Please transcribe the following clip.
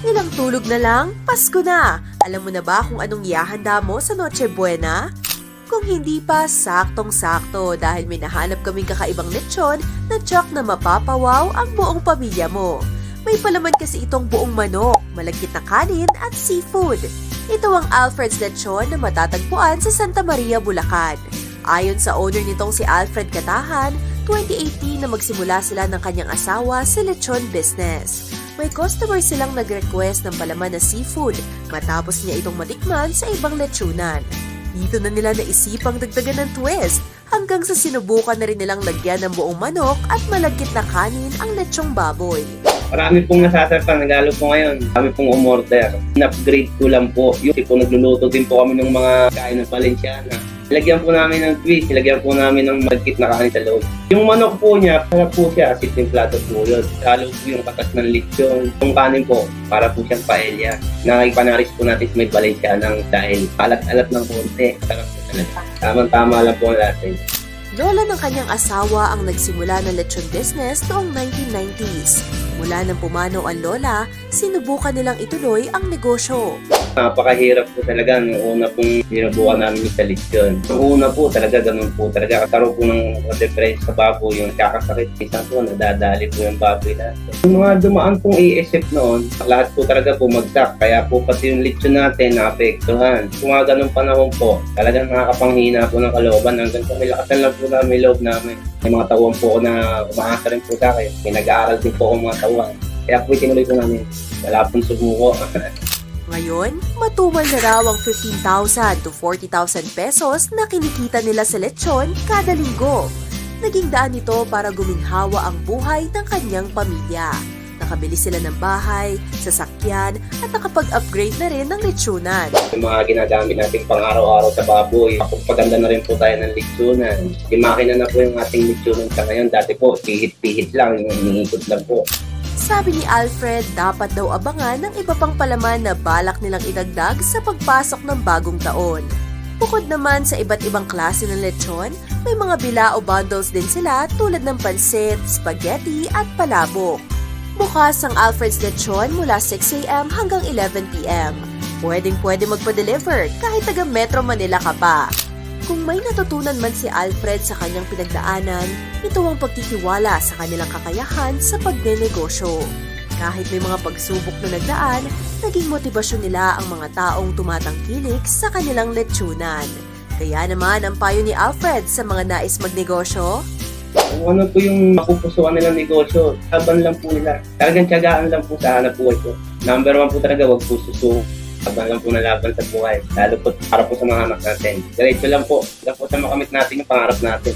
Ilang tulog na lang, Pasko na! Alam mo na ba kung anong ihahanda mo sa Noche Buena? Kung hindi pa, saktong-sakto dahil may nahanap kaming kakaibang lechon na tsak na mapapawaw ang buong pamilya mo. May palaman kasi itong buong manok, malagkit na kanin at seafood. Ito ang Alfred's Lechon na matatagpuan sa Santa Maria, Bulacan. Ayon sa owner nitong si Alfred Katahan, 2018 na magsimula sila ng kanyang asawa sa lechon business. May customer silang nag-request ng palaman na seafood matapos niya itong matikman sa ibang lechonan. Dito na nila naisipang dagdagan ng twist hanggang sa sinubukan na rin nilang lagyan ng buong manok at malagkit na kanin ang lechong baboy. Marami pong nasasarpan, nagalo po ngayon. Kami pong umorder. In-upgrade ko lang po. Yung tipo nagluluto din po kami ng mga kain ng Valenciana. Lagyan po namin ng twist, lagyan po namin ng malagkit na kanin sa loob. Yung manok po niya, para po siya, simpleng plato po yun. Halo po yung katas ng lechon. Yung kanin po, para po siyang paella. Nakipanaris po natin may Valenciana dahil alat-alat ng konti. Sarap po talaga. Tamang-tama lang po ang natin. Lola ng kanyang asawa ang nagsimula ng lechon business noong 1990s. Mula nang pumanaw ang lola, sinubukan nilang ituloy ang negosyo. Napakahirap po talaga nung una pong sinubukan namin yung sa lechon. Nung una po talaga, ganun po talaga. Kataro po ng depression sa baboy, yung kakasakit. Isang po, nadadali po yung baboy lahat. Yung mga dumaan pong ASF noon, lahat po talaga bumagsak. Kaya po pati yung lechon natin naapektuhan. Kung mga ganun panahon po, talagang nakakapanghina po ng kalooban. Hanggang sa may lakasan lang po namin loob namin. May mga tauhan po ako na umaasa rin po sa akin. May nag-aaral din po ako mga tauhan. Kaya po itinuloy ko namin. Wala pong subuko. Ngayon, matumal na raw ang 15,000 to 40,000 pesos na kinikita nila sa lechon kada linggo. Naging daan ito para guminhawa ang buhay ng kanyang pamilya. Nakabili sila ng bahay, sasakyan, at nakapag-upgrade na rin ng lechonan. Yung mga ginagamit natin pang araw-araw sa baboy, pagpaganda na rin po tayo ng lechonan. Yung makina na po yung ating lechonan sa ngayon. Dati po, pihit-pihit lang, yung iniikot lang po. Sabi ni Alfred, dapat daw abangan ng iba pang palaman na balak nilang idagdag sa pagpasok ng bagong taon. Bukod naman sa iba't ibang klase ng lechon, may mga bilao bundles din sila tulad ng pansit, spaghetti at palabok. Bukas ang Alfred's Lechon mula 6 a.m. hanggang 11 p.m. Pwedeng-pwede magpa-deliver kahit taga Metro Manila ka pa. Kung may natutunan man si Alfred sa kanyang pinagdaanan, ito ang pagtitiwala sa kanilang kakayahan sa pagnenegosyo. Kahit may mga pagsubok na nagdaan, naging motibasyon nila ang mga taong tumatangkilik sa kanilang lechonan. Kaya naman ang payo ni Alfred sa mga nais magnegosyo, Kung ano po yung mapupusuan nilang negosyo, laban lang po nila. Talagang tiyagaan lang po sa hanap buhay po. Number 1 po talaga, wag po susuko. Laban lang po na laban sa buhay. Lalo po para po sa mga anak natin. Diretso lang po. Lang po sa makamit natin yung pangarap natin.